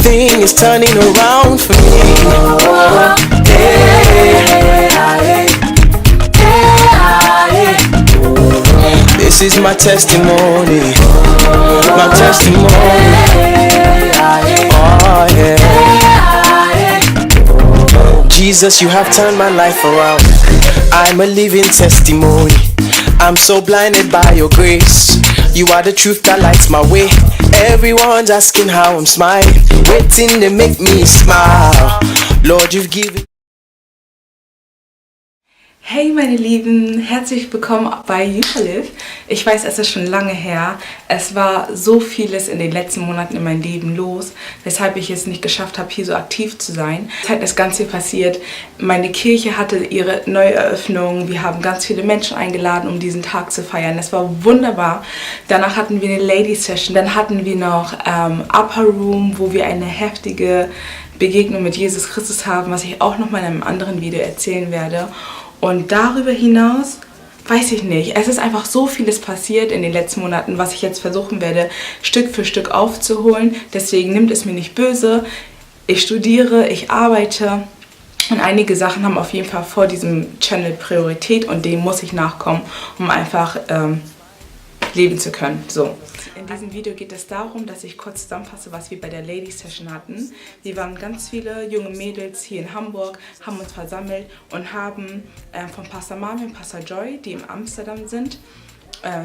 everything is turning around for me. This is my testimony, my testimony. Oh yeah. Jesus, you have turned my life around. I'm a living testimony. I'm so blinded by your grace. You are the truth that lights my way. Everyone's asking how I'm smiling, waiting to make me smile. Lord, you've given. Hey meine Lieben, herzlich willkommen bei YouShallLive. Ich weiß, es ist schon lange her. Es war so vieles in den letzten Monaten in meinem Leben los, weshalb ich es nicht geschafft habe, hier so aktiv zu sein. Seit das Ganze passiert, meine Kirche hatte ihre Neueröffnung. Wir haben ganz viele Menschen eingeladen, um diesen Tag zu feiern. Das war wunderbar. Danach hatten wir eine Lady-Session, dann hatten wir noch Upper Room, wo wir eine heftige Begegnung mit Jesus Christus haben, was ich auch noch mal in einem anderen Video erzählen werde. Und darüber hinaus, weiß ich nicht, es ist einfach so vieles passiert in den letzten Monaten, was ich jetzt versuchen werde, Stück für Stück aufzuholen. Deswegen nimmt es mir nicht böse. Ich studiere, ich arbeite und einige Sachen haben auf jeden Fall vor diesem Channel Priorität und dem muss ich nachkommen, um einfach leben zu können. So. In diesem Video geht es darum, dass ich kurz zusammenfasse, was wir bei der Lady Session hatten. Wir waren ganz viele junge Mädels hier in Hamburg, haben uns versammelt und haben von Pastor Maame und Pastor Joy, die in Amsterdam sind,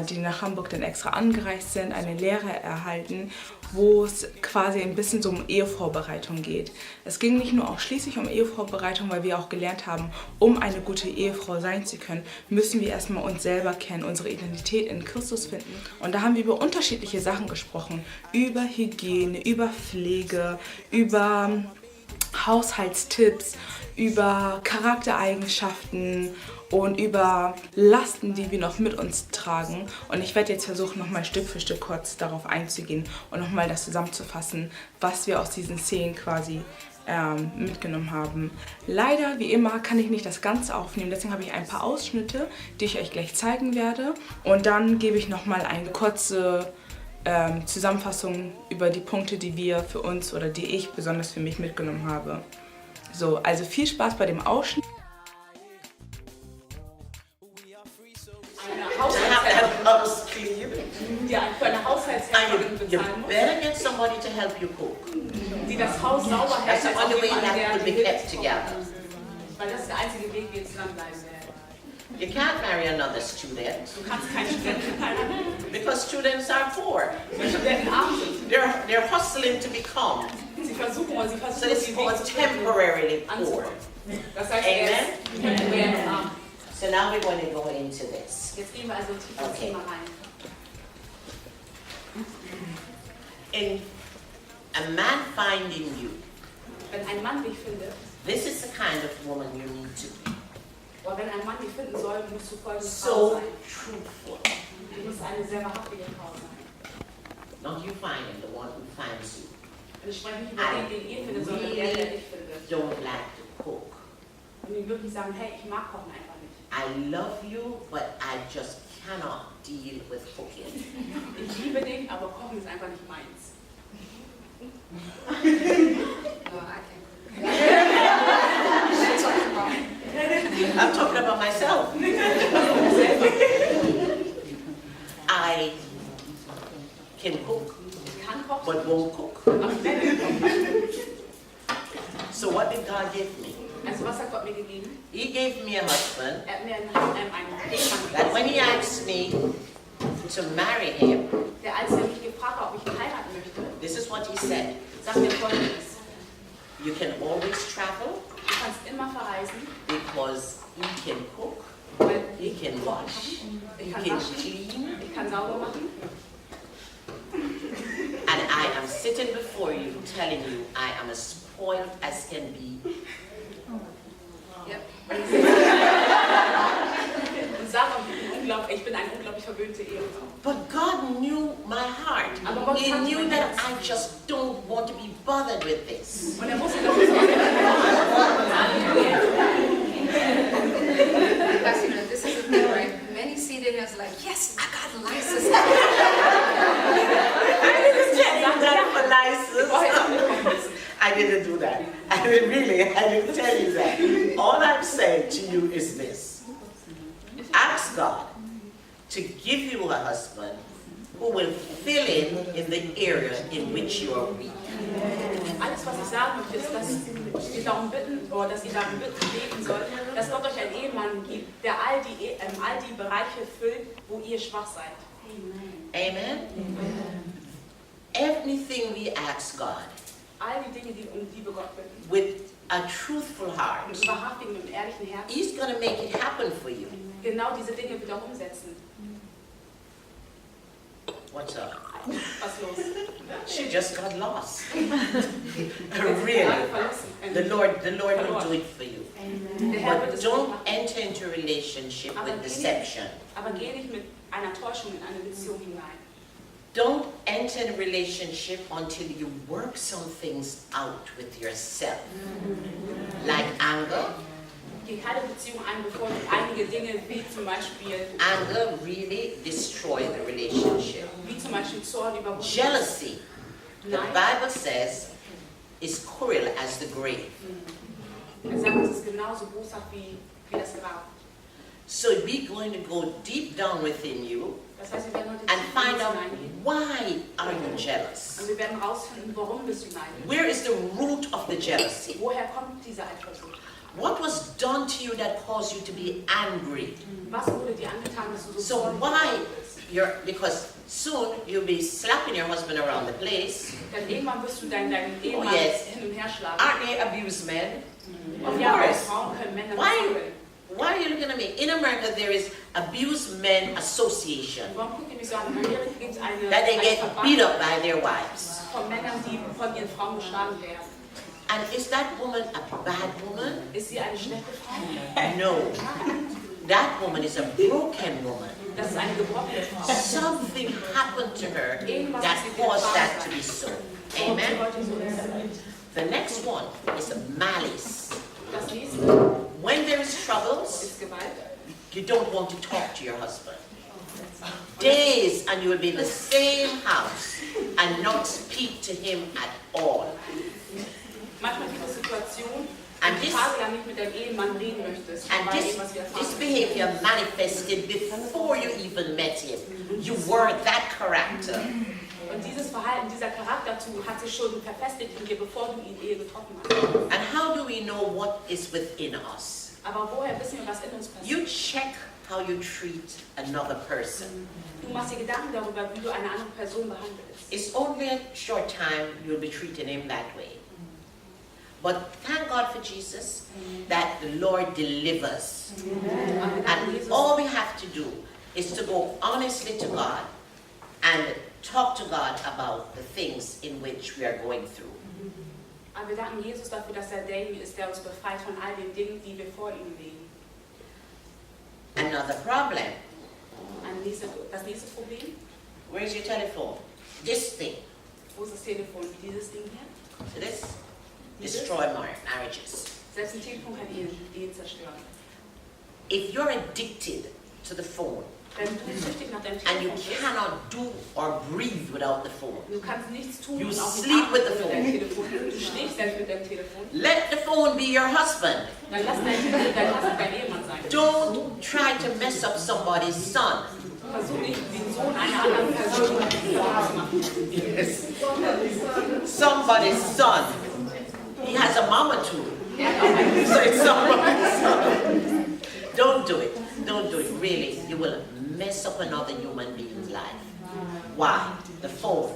die nach Hamburg dann extra angereist sind, eine Lehre erhalten, wo es quasi ein bisschen so um Ehevorbereitung geht. Es ging nicht nur ausschließlich um Ehevorbereitung, weil wir auch gelernt haben, um eine gute Ehefrau sein zu können, müssen wir erstmal uns selber kennen, unsere Identität in Christus finden. Und da haben wir über unterschiedliche Sachen gesprochen, über Hygiene, über Pflege, über Haushaltstipps, über Charaktereigenschaften und über Lasten, die wir noch mit uns tragen. Und ich werde jetzt versuchen, nochmal Stück für Stück kurz darauf einzugehen und nochmal das zusammenzufassen, was wir aus diesen Szenen quasi mitgenommen haben. Leider, wie immer, kann ich nicht das Ganze aufnehmen, deswegen habe ich ein paar Ausschnitte, die ich euch gleich zeigen werde. Und dann gebe ich nochmal eine kurze Zusammenfassung über die Punkte, die wir für uns oder die ich besonders für mich mitgenommen habe. So, also viel Spaß bei dem Ausschnitt. Ja, für eine Haushaltshelferin bezahlen muss. Better get somebody to help you cook. Die das Haus sauber hält. That's the only way that could be kept together. Weil das ist der einzige Weg, wie wir zusammenbleiben werden. You can't marry another student. Du kannst keinen Studenten heiraten. Because students are poor. Weil Studenten arm sind. They're hustling to become. Sie versuchen, So it's called temporarily poor. Das heißt, Amen. temporär arm. So now we're going to go into this. Jetzt gehen wir also tiefer ins Thema rein. In a man finding you, Wenn ein Mann dich findet, this is the kind of woman you need to be. oder wenn ein Mann dich finden soll, musst du folgendes Frau So sein. truthful. Du musst eine sehr wahrhaftige Frau sein. Not you finding the one who finds you. Und ich spreche nicht über den, den ihr findet, sondern der, der dich findet. Don't like to cook. Und ihm wirklich sagen, hey, ich mag Kochen einfach nicht. I love you, but I just cannot deal with cooking. Ich liebe dich, aber Kochen ist einfach nicht meins. I'm talking about myself. I can cook, Ich kann kochen, but won't cook. aber ich werde nicht kochen. So what did God give me? Also was hat Gott mir gegeben? He gave me a husband Er hat mir einen Ehemann that when he gegeben, asked me to marry him, der als er mich gefragt hat, ob ich ihn heiraten möchte, this is what he said. sagt mir Folgendes. You can always travel Du kannst immer verreisen, because he can cook, weil he can wash, ich he kann can waschen, clean, ich kann sauber machen. and I am sitting before you telling you I am as spoiled as can be. Ja. Und sag auch, ich bin eine unglaublich verwöhnte Ehefrau. But God knew my heart. Aber Gott He kannte knew mein that Herz. I just don't want to be bothered with this. Und er wusste, dass ich so This is the thing, right? Many see it as like, yes, I got a license. I didn't check that for license. vorher auch nicht kommen müssen. I didn't do that. I didn't tell you that. All I'm saying to you is this. Ask God to give you a husband who will fill in the area in which you are weak. Alles, was ich sagen möchte, ist, dass wir darum bitten, oder dass ihr darum beten sollt, dass Gott euch einen Ehemann gibt, der all die Bereiche füllt, wo ihr schwach seid. Amen? Everything we ask God All die Dinge, die wir Gott bitten, with a truthful heart, mit wahrhaftigem und ehrlichen Herzen, He's going to make it happen for you. genau diese Dinge wieder umsetzen. What's up? Was los? She just got lost. Alle Really. verlassen. The Lord will do it for you. Der Herr wird But es don't machen. enter into a relationship with deception. Aber geh nicht mit einer Täuschung in eine Beziehung hinein. Don't enter a relationship until you work some things out with yourself. Like anger. Geh keine Beziehung ein, bevor du einige Dinge, wie zum Beispiel Really destroy the relationship. Zorn überwunden. Jealousy, the Nein. Bible says, is cruel as the grave. Sagt, es ist genauso boshaft wie das Grab. So we're going to go deep down within you Das heißt, wir werden heute and tief find out hineingehen. why are you jealous? Und wir werden herausfinden, warum bist du neidisch? Where is the root of the jealousy? Woher kommt diese Eifersucht? What was done to you that caused you to be angry? Was wurde dir angetan, dass du so So zornig why bist? because soon you'll be slapping your husband around the place. Denn irgendwann wirst du deinen Ehemann yes. hin und her schlagen. Aren't they abused men? Und Of ja, course. Frauen können Männer Why? misshandeln. Why are you looking at me? In America there is Abused Men Association Warum guckt ihr mich so an? In Amerika gibt es that they einen get beat Verband up by their wives. von Männern, die von ihren Frauen geschlagen werden. And is that woman a bad woman? Ist sie eine schlechte Frau? No. That woman is a broken woman. Das ist eine gebrochene Frau. Something happened to her that caused that to be so. Amen. The next one is malice. Das nächste When there is troubles, ist Gewalt. you don't want to talk to your husband. Days and you will be in the same house and not speak to him at all. Manchmal gibt es Situationen, And wo du this- tagelang nicht mit deinem Ehemann reden möchtest, And weil this, irgendwas this widerfahren ist. behavior manifested before you even met him. You were that character. Und dieses Verhalten, dieser Charakterzug hat sich schon verfestigt in dir, bevor du ihn getroffen hast. And how do we know what is within us? Aber woher wissen wir, was in uns passiert? You check how you treat another person. Du machst dir Gedanken darüber, wie du eine andere Person behandelst. It's only a short time you'll be treating him that way. But thank God for Jesus that the Lord delivers. Aber wir danken And Jesus, all we have to do is to go honestly to God and talk to God about the things in which we are going through. aber wir danken Jesus dafür, dass er derjenige ist, der uns befreit von all den Dingen, die wir vor ihm legen. Another problem. Das nächste Problem, Where's your telephone? This thing. wo ist das Telefon? Dieses Ding hier? So this destroy marriages. Selbst ein Telefon kann Ehen zerstören. If you're addicted to the phone Wenn du süchtig nach deinem and you Telefon bist, cannot do or breathe without the phone, du kannst nichts tun You und auch nicht sleep with the atmen phone. ohne dein Telefon. Du schläfst selbst mit deinem Telefon. let the phone be your husband. Dann lass dein Ehemann sein. Don't try to mess up somebody's son. Versuch nicht, den Sohn einer anderen Person zu machen. Yes. Somebody's son. He has a mama too. Er hat auch einen So it's somebody's son. Don't do it. Don't do it. Really, you will mess up another human being's life. Why? The phone.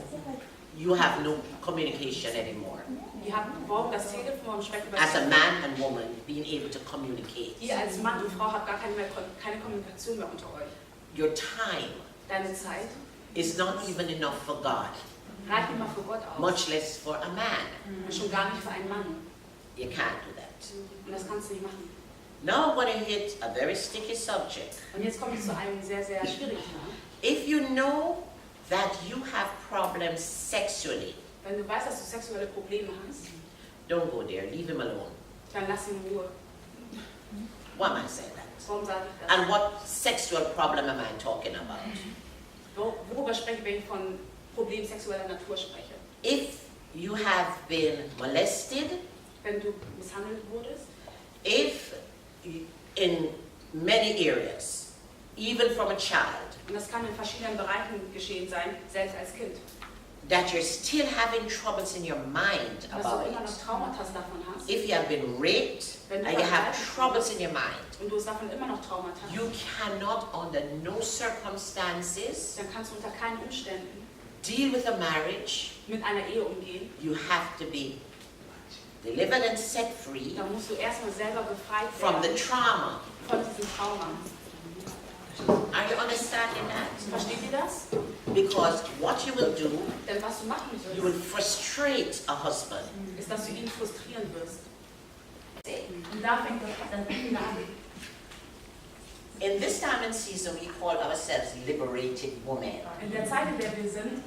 You have no communication anymore. Wir brauchen das Telefon und sprechen über As a man and woman, being able to communicate. Ihr als Mann und Frau habt gar keine Kommunikation mehr unter euch. Your time Deine Zeit is not even enough for God, reicht nicht mal für Gott aus. much less for a man. Und schon gar nicht für einen Mann. You can't do that. Und das kannst du nicht machen. Now I'm going to hit a very sticky subject. Und jetzt komme ich zu einem sehr, sehr schwierigen Thema. If you know that you have problems sexually, Wenn du weißt, dass du sexuelle Probleme hast, don't go there. Leave him alone. dann lass ihn in Ruhe. Why am I saying that? Warum sage ich das? And what sexual problem am I talking about? Worüber spreche ich, wenn ich von Problemen sexueller Natur spreche? If you have been molested, wenn du misshandelt wurdest, if in many areas, even from a child, und das kann in verschiedenen Bereichen geschehen sein, selbst als Kind, that you're still having troubles in your mind dass du about immer noch it. Traumata davon hast, If you have been raped wenn du and you have vergewaltigt troubles wurdest in your mind, und du hast davon immer noch Traumata hast, you cannot under no circumstances dann kannst du unter keinen Umständen deal with a marriage. mit einer Ehe umgehen. You have to be delivered and set free Da musst du erstmal selber befreit from the werden trauma. von diesem Trauma. Are you understanding that? Versteht ihr das? Because what you will do, Denn was du machen you will wirst, frustrate a husband. ist, dass du ihn frustrieren wirst. Und da fängt das dann an. In this time and season, we call ourselves liberated women. In der Zeit, in der wir sind,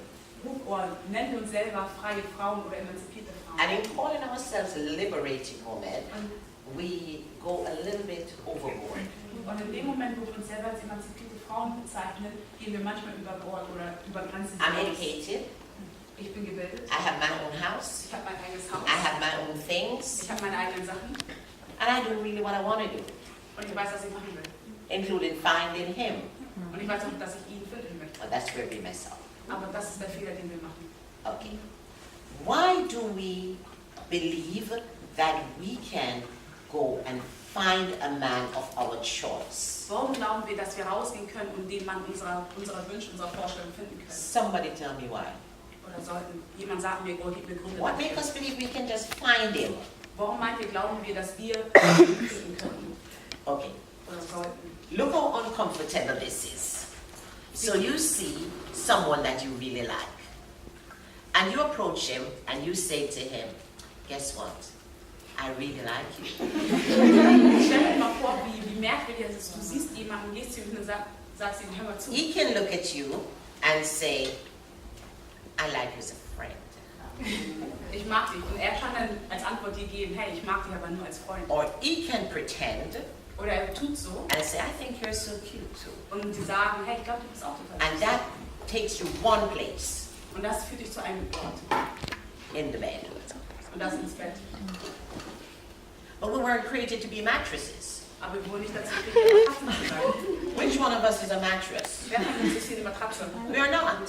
nennen wir uns selber freie Frauen oder emanzipierte Frauen. And in calling ourselves liberated women, we go a little bit overboard. Und in dem Moment, wo wir uns selber als emanzipierte Frauen bezeichnen, gehen wir manchmal über Bord oder über Grenzen I'm hinaus. educated, Ich bin gebildet, I have my own house, ich habe mein eigenes Haus, I have my own things, ich habe meine eigenen Sachen and I do really what I want to do, und ich weiß, was ich machen will. including finding him. Und ich weiß auch, dass ich ihn finden möchte. But that's where we mess up. Aber das ist der Fehler, den wir machen. Okay. Why do we believe that we can go and find a man of our choice? Warum glauben wir, dass wir rausgehen können und den Mann unserer Wünsche, unserer Vorstellung finden können? Somebody tell me why. Oder sollten jemand sagen mir, gib mir Gründe What makes dafür. us believe we can just find him? Warum meint ihr, glauben wir, dass wir ihn finden können? Okay. Oder sollten? Look how uncomfortable this is. So you see someone that you really like, and you approach him and you say to him, guess what? I really like you. Stell dir mal vor, wie merkwürdig es ist. Du siehst jemanden, gehst zu ihm und sagst ihm, hör mal zu. He can look at you and say, I like you as a friend. Ich mag dich. Und er kann dann als Antwort dir geben, hey, ich mag dich aber nur als Freund. Or he can pretend Oder er tut so and say, I think you're so cute too. und sie sagen, hey, ich glaube, du bist auch total And süß. that takes you one place, Und das führt dich zu einem Ort. in the bed. Und das ins Bett. But we weren't created to be mattresses. Aber wir wurden nicht dazu gekriegt, Matratzen zu sein. Which one of us is a mattress? Wer von uns ist hier eine Matratze? We are not.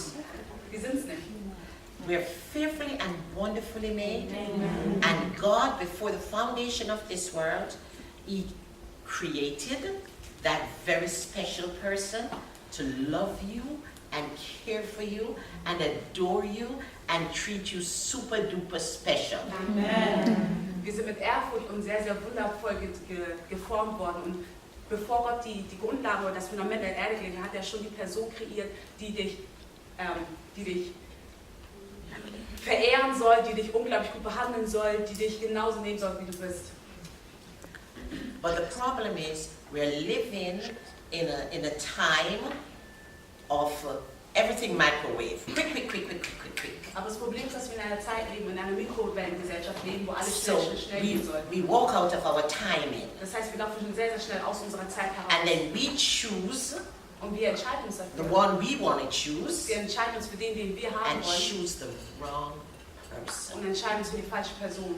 Wir sind es nicht. We're fearfully and wonderfully made. And God, before the foundation of this world, He created that very special person to love you and care for you and adore you and treat you super duper special. Amen. Wir sind mit Ehrfurcht und sehr, sehr wundervoll geformt worden. Und bevor Gott die Grundlage oder das Fundament der Erde gelegt hat, hat er schon die Person kreiert, die dich verehren soll, die dich unglaublich gut behandeln soll, die dich genauso nehmen soll, wie du bist. But the problem is, we're living in a time of everything microwave. Quick, quick, quick, quick, quick, quick, quick. Aber das Problem ist, dass wir in einer Zeit leben, in einer Mikrowellengesellschaft leben, wo alles So schnell gehen soll. we walk out of our timing. Das heißt, wir laufen schon sehr, sehr schnell aus unserer Zeit And heraus. then we choose Und wir entscheiden uns the dafür. one we want to choose Wir entscheiden uns für den wir haben and wollen. choose the wrong person. Und entscheiden uns für die falsche Person.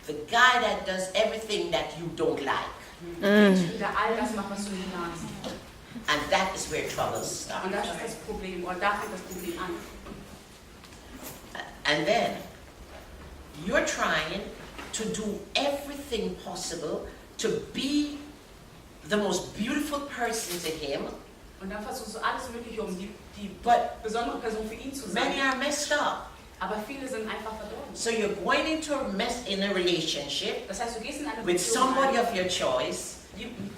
The guy that does everything that you don't like. Der all das macht, was du nicht magst. And that is where trouble starts. Und das ist das Problem. Und da fängt das Problem an. And then you're trying to do everything possible to be the most beautiful person to him, Und dann versuchst du alles Mögliche, um die but besondere Person für ihn zu many sein. are messed up. Aber viele sind einfach verdorben. So you're going into a mess in a relationship Das heißt, du gehst in eine with Beziehung somebody rein, of your choice.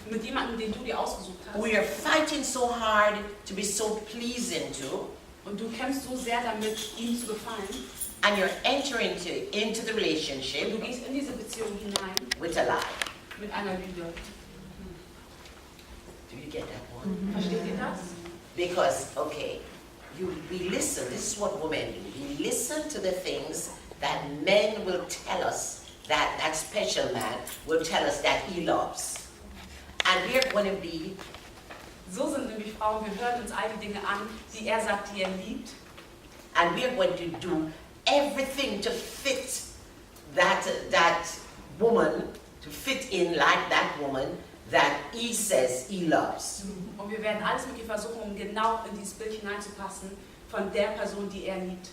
mit jemandem, den du dir ausgesucht hast. We are fighting so hard to be so pleasing to, Und du kämpfst so sehr damit, ihm zu gefallen. and you're entering into the Und du relationship gehst in diese Beziehung hinein with a lie. mit einer Lüge. Do you get that one? Versteht ihr das? Because, okay, we listen, this is what women do. We listen to the things that men will tell us, that special man will tell us that he loves. And we're going to be, So sind nämlich Frauen, wir hören uns all die Dinge an, die er sagt, die er liebt. and we're going to do everything to fit that woman, to fit in like that woman that he says he loves. Und wir werden alles mit ihr versuchen, um genau in dieses Bild hineinzupassen von der Person, die er liebt.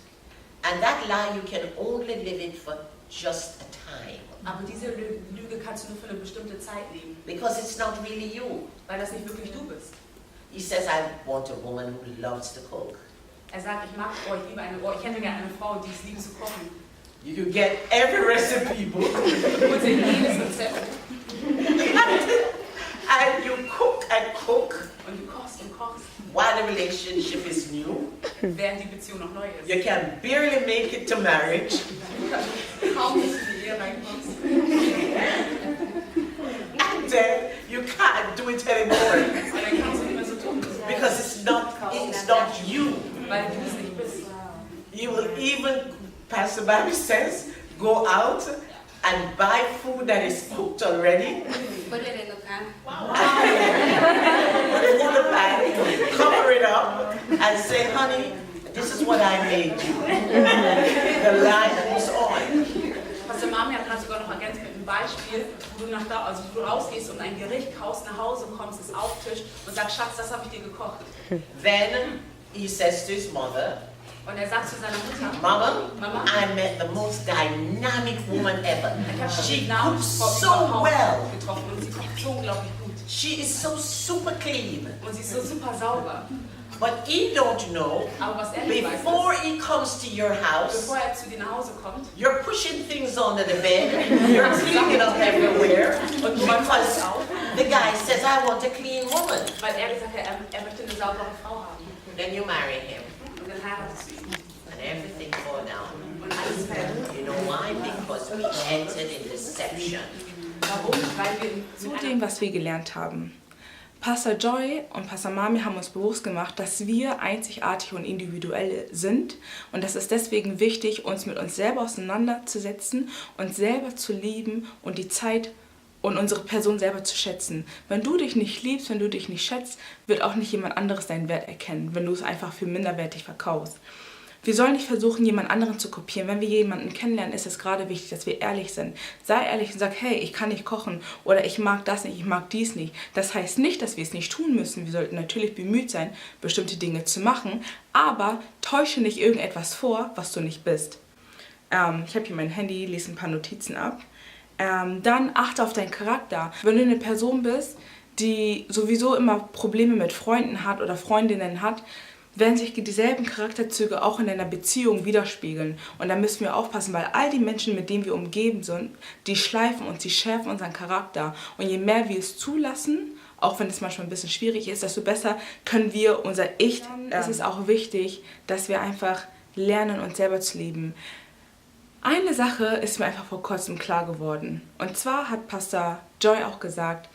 And that lie, you can only live it for just a time. Aber diese Lüge kannst du nur für eine bestimmte Zeit leben. Because it's not really you. Weil das nicht wirklich du bist. He says, I want a woman who loves to cook. Er sagt, ich hätte gerne eine Frau, die es liebt zu kochen. You can get every recipe book. Und sie jedes Rezept. And you cook and cook. Und du kochst und kochst. While the relationship is new. Während die Beziehung noch neu ist. You can barely make it to marriage. Kaum bis du in die Ehe reinkommst. And then you can't do it anymore. Und dann kannst du nicht mehr so tun. Because it's not you. Weil du es nicht bist. You will even, Pastor Maame says, go out and buy food that is cooked already. Put it in the pan. Put it in the pan, cover it up, and say, honey, this is what I made you. The line goes on. Pastor Maame hat gerade sogar noch ergänzt mit einem Beispiel, wo du rausgehst und ein Gericht kaufst, nach Hause kommst, es auftischt und sagst, Schatz, das habe ich dir gekocht. Then he says to his mother, Und er sagt zu seiner Mutter, Mama, I met the most dynamic woman ever. She ich habe cooks so well. getroffen und sie kocht so unglaublich gut. She is so super clean. Und sie ist so super sauber. But he don't know, Aber was er nicht weiß, before ist, he comes to your house, bevor er zu dir nach Hause kommt, you're pushing things under the bed, you're cleaning up everywhere, because the guy says, I want a clean woman. weil er gesagt hat, er möchte eine saubere Frau haben. Then you marry him, Und dann heiratest du ihn. and everything fall down. Und alles fällt. You know why? Because we entered in deception. Warum? Weil wir Zu dem, was wir gelernt haben. Pastor Joy und Pastor Maame haben uns bewusst gemacht, dass wir einzigartig und individuell sind und das ist deswegen wichtig, uns mit uns selber auseinanderzusetzen, uns selber zu lieben und die Zeit und unsere Person selber zu schätzen. Wenn du dich nicht liebst, wenn du dich nicht schätzt, wird auch nicht jemand anderes deinen Wert erkennen, wenn du es einfach für minderwertig verkaufst. Wir sollen nicht versuchen, jemand anderen zu kopieren. Wenn wir jemanden kennenlernen, ist es gerade wichtig, dass wir ehrlich sind. Sei ehrlich und sag, hey, ich kann nicht kochen oder ich mag das nicht, ich mag dies nicht. Das heißt nicht, dass wir es nicht tun müssen. Wir sollten natürlich bemüht sein, bestimmte Dinge zu machen, aber täusche nicht irgendetwas vor, was du nicht bist. Ich habe hier mein Handy, lese ein paar Notizen ab. Dann achte auf deinen Charakter. Wenn du eine Person bist, die sowieso immer Probleme mit Freunden hat oder Freundinnen hat, werden sich dieselben Charakterzüge auch in deiner Beziehung widerspiegeln. Und da müssen wir aufpassen, weil all die Menschen, mit denen wir umgeben sind, die schleifen uns, die schärfen unseren Charakter. Und je mehr wir es zulassen, auch wenn es manchmal ein bisschen schwierig ist, desto besser können wir unser Ich. Es ist auch wichtig, dass wir einfach lernen, uns selber zu lieben. Eine Sache ist mir einfach vor kurzem klar geworden. Und zwar hat Pastor Joy auch gesagt,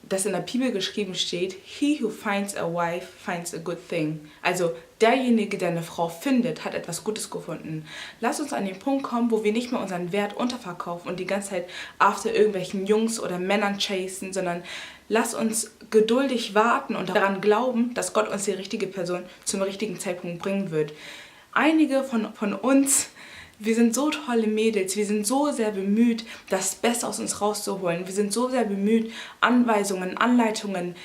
dass in der Bibel geschrieben steht, he who finds a wife finds a good thing. Also derjenige, der eine Frau findet, hat etwas Gutes gefunden. Lass uns an den Punkt kommen, wo wir nicht mehr unseren Wert unterverkaufen und die ganze Zeit after irgendwelchen Jungs oder Männern chasen, sondern lass uns geduldig warten und daran glauben, dass Gott uns die richtige Person zum richtigen Zeitpunkt bringen wird. Einige von uns, wir sind so tolle Mädels, wir sind so sehr bemüht, das Beste aus uns rauszuholen. Wir sind so sehr bemüht, Anweisungen, Anleitungen,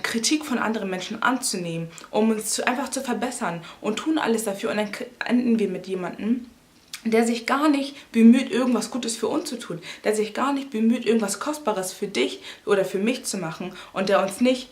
Kritik von anderen Menschen anzunehmen, um uns einfach zu verbessern und tun alles dafür. Und dann enden wir mit jemandem, der sich gar nicht bemüht, irgendwas Gutes für uns zu tun, der sich gar nicht bemüht, irgendwas Kostbares für dich oder für mich zu machen und der uns nicht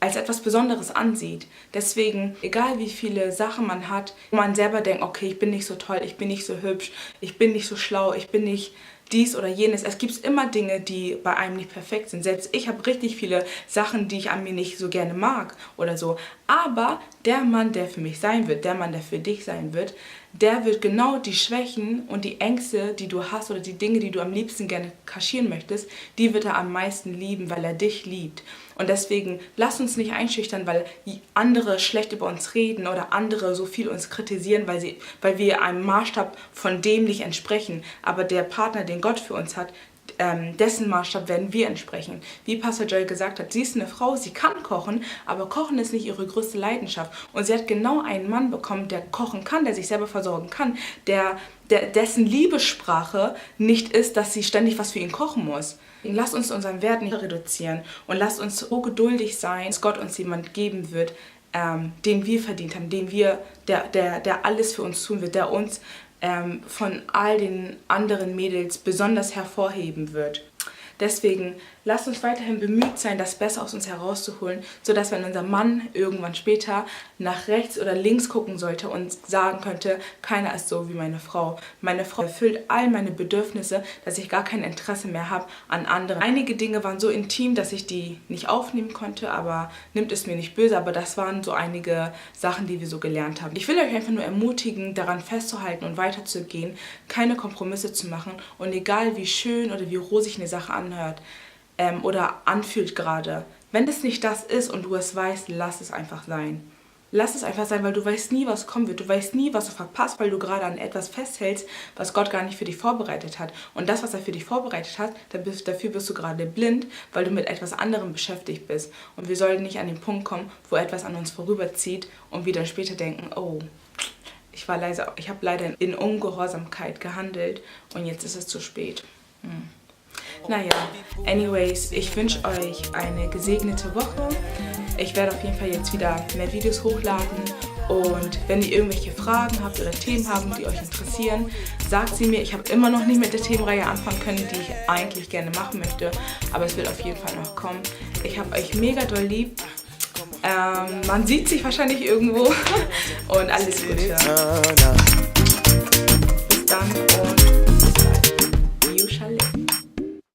als etwas Besonderes ansieht. Deswegen, egal wie viele Sachen man hat, wo man selber denkt, okay, ich bin nicht so toll, ich bin nicht so hübsch, ich bin nicht so schlau, ich bin nicht dies oder jenes. Es gibt immer Dinge, die bei einem nicht perfekt sind. Selbst ich habe richtig viele Sachen, die ich an mir nicht so gerne mag oder so. Aber der Mann, der für mich sein wird, der Mann, der für dich sein wird, der wird genau die Schwächen und die Ängste, die du hast oder die Dinge, die du am liebsten gerne kaschieren möchtest, die wird er am meisten lieben, weil er dich liebt. Und deswegen lass uns nicht einschüchtern, weil andere schlecht über uns reden oder andere so viel uns kritisieren, weil wir einem Maßstab von dem nicht entsprechen. Aber der Partner, den Gott für uns hat, dessen Maßstab werden wir entsprechen. Wie Pastor Joy gesagt hat, sie ist eine Frau, sie kann kochen, aber Kochen ist nicht ihre größte Leidenschaft. Und sie hat genau einen Mann bekommen, der kochen kann, der sich selber versorgen kann, dessen Liebessprache nicht ist, dass sie ständig was für ihn kochen muss. Lasst uns unseren Wert nicht reduzieren und lasst uns so geduldig sein, dass Gott uns jemand geben wird, den wir verdient haben, der alles für uns tun wird, der uns von all den anderen Mädels besonders hervorheben wird. Deswegen lasst uns weiterhin bemüht sein, das Beste aus uns herauszuholen, sodass, wenn unser Mann irgendwann später nach rechts oder links gucken sollte und sagen könnte, keiner ist so wie meine Frau. Meine Frau erfüllt all meine Bedürfnisse, dass ich gar kein Interesse mehr habe an anderen. Einige Dinge waren so intim, dass ich die nicht aufnehmen konnte, aber nimmt es mir nicht böse, aber das waren so einige Sachen, die wir so gelernt haben. Ich will euch einfach nur ermutigen, daran festzuhalten und weiterzugehen, keine Kompromisse zu machen und egal wie schön oder wie rosig eine Sache anhört, oder anfühlt gerade. Wenn es nicht das ist und du es weißt, lass es einfach sein. Lass es einfach sein, weil du weißt nie, was kommen wird. Du weißt nie, was du verpasst, weil du gerade an etwas festhältst, was Gott gar nicht für dich vorbereitet hat. Und das, was er für dich vorbereitet hat, dafür bist du gerade blind, weil du mit etwas anderem beschäftigt bist. Und wir sollten nicht an den Punkt kommen, wo etwas an uns vorüberzieht und wir dann später denken, oh, ich habe leider in Ungehorsamkeit gehandelt und jetzt ist es zu spät. Naja, anyways, ich wünsche euch eine gesegnete Woche. Ich werde auf jeden Fall jetzt wieder mehr Videos hochladen und wenn ihr irgendwelche Fragen habt oder Themen habt, die euch interessieren, sagt sie mir. Ich habe immer noch nicht mit der Themenreihe anfangen können, die ich eigentlich gerne machen möchte, aber es wird auf jeden Fall noch kommen. Ich habe euch mega doll lieb. Man sieht sich wahrscheinlich irgendwo und alles Gute. Bis dann und